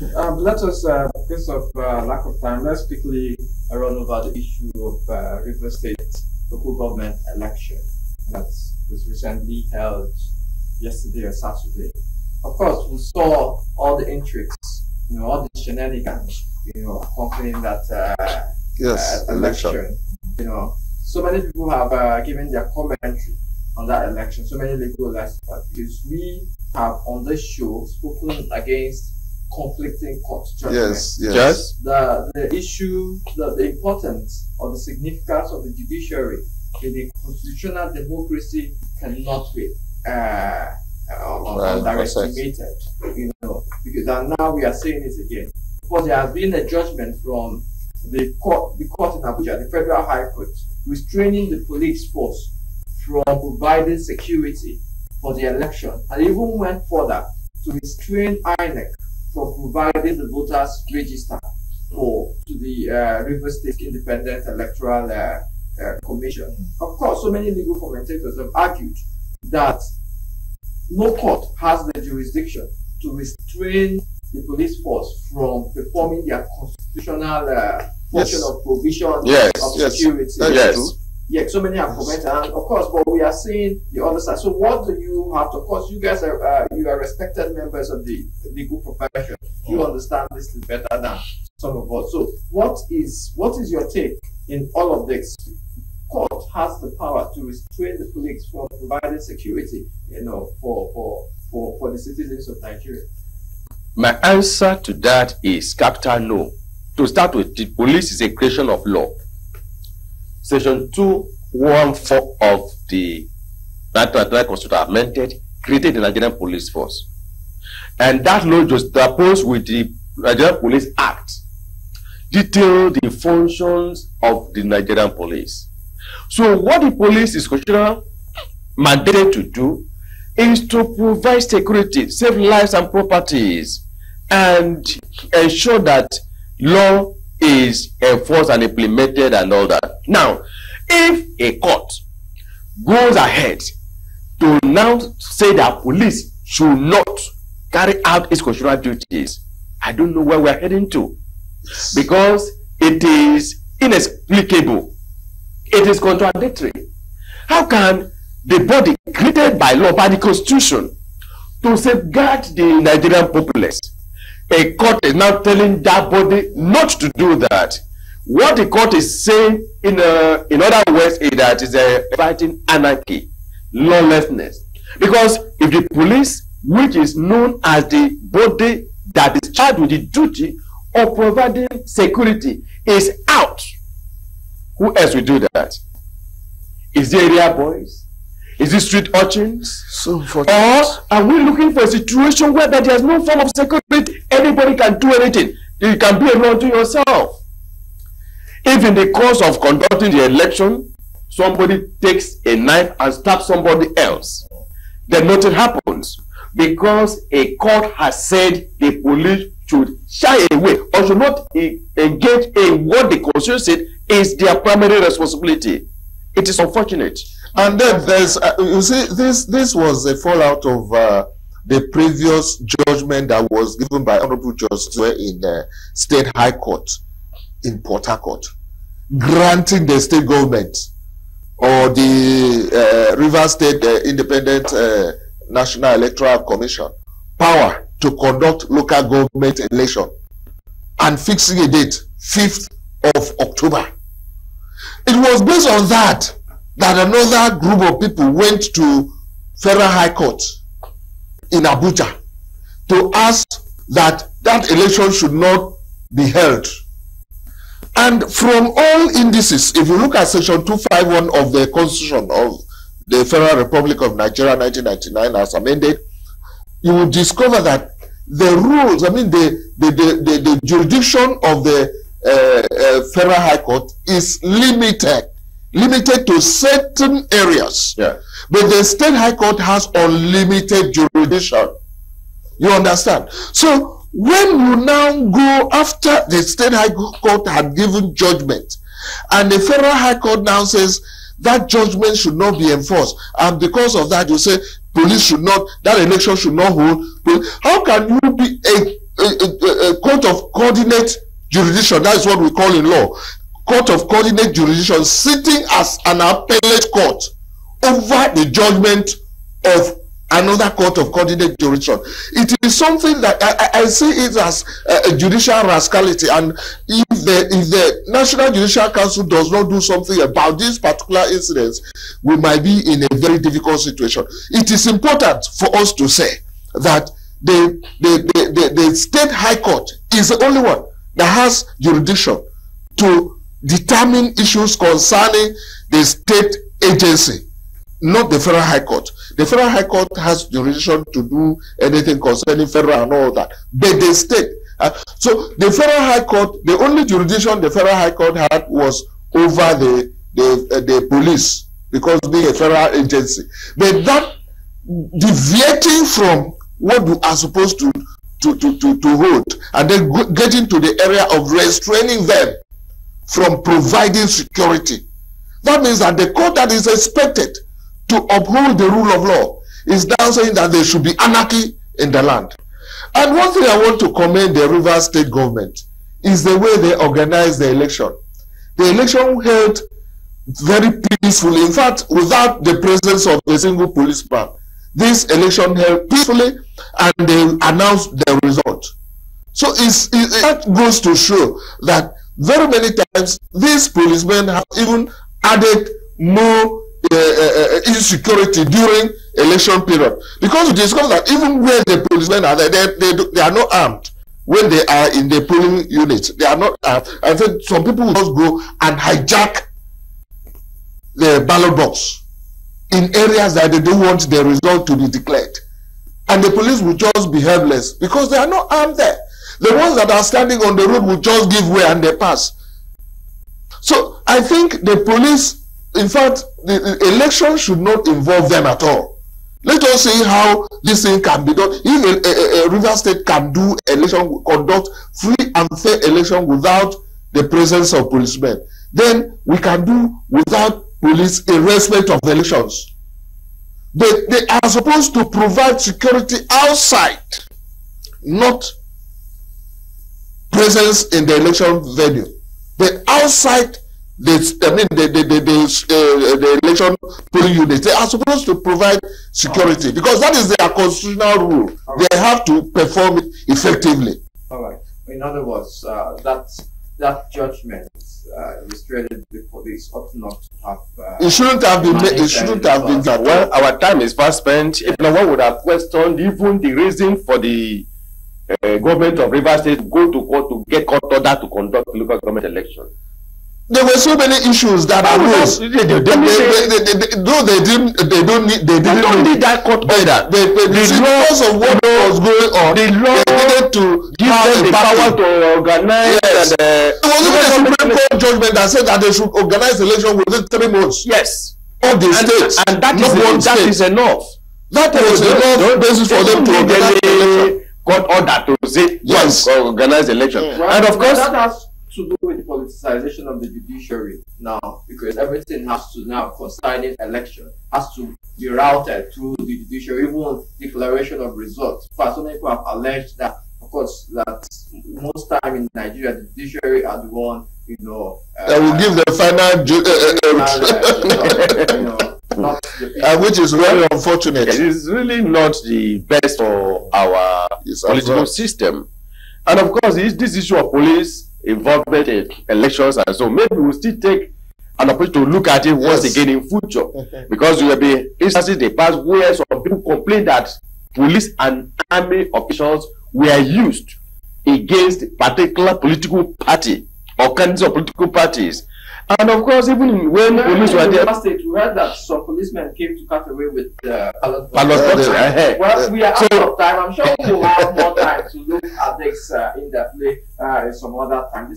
Let us, because of lack of time, let's quickly run over the issue of River State local government election that was recently held yesterday or Saturday. Of course, we saw all the intrigues, all the shenanigans, accompanying that election. So many people have given their commentary on that election, so many legal experts, because we have on this show spoken against conflicting court judgments. Yes. The issue, the importance or the significance of the judiciary in the constitutional democracy cannot be underestimated. Because now we are saying it again. Because there has been a judgment from the court in Abuja, the Federal High Court, restraining the police force from providing security for the election, and even went further to restrain INEC from providing the voters register to the River State Independent Electoral Commission. Of course, so many legal commentators have argued that no court has the jurisdiction to restrain the police force from performing their constitutional function of provision of security. Yes, so many have commented, and of course, but we are seeing the other side. So what do you have to, of course, you guys are respected members of the legal profession. You understand this better than some of us. So what is your take in all of this? Court has the power to restrain the police from providing security, for the citizens of Nigeria. My answer to that is capital no. To start with, the police is a creation of law. Section 214 of the 1999 Constitution amended created the Nigerian Police Force. And that law just opposed with the Nigerian Police Act, detail the functions of the Nigerian police. So what the police is constitutionally mandated to do is to provide security, save lives and properties, and ensure that law is enforced and implemented and all that. Now, if a court goes ahead to now say that police should not carry out its constitutional duties, I don't know where we're heading to. Because it is inexplicable. It is contradictory. How can the body created by law, by the Constitution, to safeguard the Nigerian populace, a court is now telling that body not to do that? What the court is saying, in other words, is that it's fighting anarchy, lawlessness. Because if the police, which is known as the body that is charged with the duty of providing security, is out, who else will do that? Is the area boys? Is it street urchins? So or are we looking for a situation where there is no form of security? Anybody can do anything. You can be alone to yourself. If in the course of conducting the election, somebody takes a knife and stabs somebody else, then nothing happens, because a court has said the police should shy away or should not engage in what the Constitution said is their primary responsibility. It is unfortunate. And then there's, you see, this was a fallout of the previous judgment that was given by Honorable Justice in the State High Court in Port Harcourt, granting the state government or the River State Independent National Electoral Commission power to conduct local government election and fixing a date, 5th of October. It was based on that another group of people went to Federal High Court in Abuja to ask that election should not be held. And from all indices, if you look at section 251 of the Constitution of the Federal Republic of Nigeria 1999 as amended, you will discover that the rules, I mean the jurisdiction of the Federal High Court is limited to certain areas. Yeah. But the State High Court has unlimited jurisdiction. You understand? So when you now go after the State High Court had given judgment, and the Federal High Court now says that judgment should not be enforced, and because of that you say police should not, that election should not hold, how can you be a court of coordinate jurisdiction. That is what we call in law. Court of coordinate jurisdiction sitting as an appellate court over the judgment of another court of coordinate jurisdiction. It is something that I see it as a judicial rascality, and if the National Judicial Council does not do something about these particular incidents, we might be in a very difficult situation. It is important for us to say that the State High Court is the only one that has jurisdiction to determine issues concerning the state agency, not the Federal High Court. The Federal High Court has jurisdiction to do anything concerning federal and all that, but the state. So the Federal High Court, the only jurisdiction the Federal High Court had was over the police, because being a federal agency. But that deviating from what we are supposed to hold, and then getting to the area of restraining them from providing security. That means that the court that is expected to uphold the rule of law is now saying that there should be anarchy in the land. And one thing I want to commend the Rivers State government is the way they organized the election. The election held very peacefully. In fact, without the presence of a single policeman, this election held peacefully, and they announced the result. So that goes to show that very many times these policemen have even added more insecurity during election period, because we discover that even when the policemen are there, they are not armed. When they are in the polling units, they are not armed. I think some people will just go and hijack the ballot box in areas that they don't want the result to be declared, and the police will just be helpless because they are not armed there. The ones that are standing on the road will just give way and they pass. So I think the police, in fact, the election should not involve them at all. Let us see how this thing can be done. If a River State can do election, conduct free and fair election without the presence of policemen, then we can do without police in respect of elections. But they are supposed to provide security outside, not presence in the election venue. But outside the election polling units, they are supposed to provide security, because that is their constitutional rule. They have to perform it effectively. All right. In other words, that judgment restrained the police ought not to have. It shouldn't have been. It shouldn't have been that. Well, our time is fast spent. If no one would have questioned even the reason for the government of Rivers State go to court to get court order to conduct local government election. There were so many issues that arose. They didn't need that court order. Because of what was going on, they needed to give them the power to organize. Yes. It was even a Supreme Court judgment that said that they should organize election within 3 months. Yes. All the states. And that is enough. That was enough basis for them to organize election. Court order to say yes, organize election. Well, and of course, that has to do with the politicization of the judiciary now, because everything has to now concerning election has to be routed through the judiciary, even declaration of results. But some people have alleged that, of course, that most time in Nigeria, the judiciary are the one, that will give the final which is very unfortunate. It is really not the best for our political system. And of course, this issue of police involvement in elections and so, maybe we'll still take an opportunity to look at it once again in future. Because there will be instances in the past where some people complain that police and army officials were used against a particular political party or candidates of political parties. And of course, even when police were there, we heard that some policemen came to cut away with ballot boxes. Well, we are out of time. I'm sure we'll have more time to look at this in depth some other time.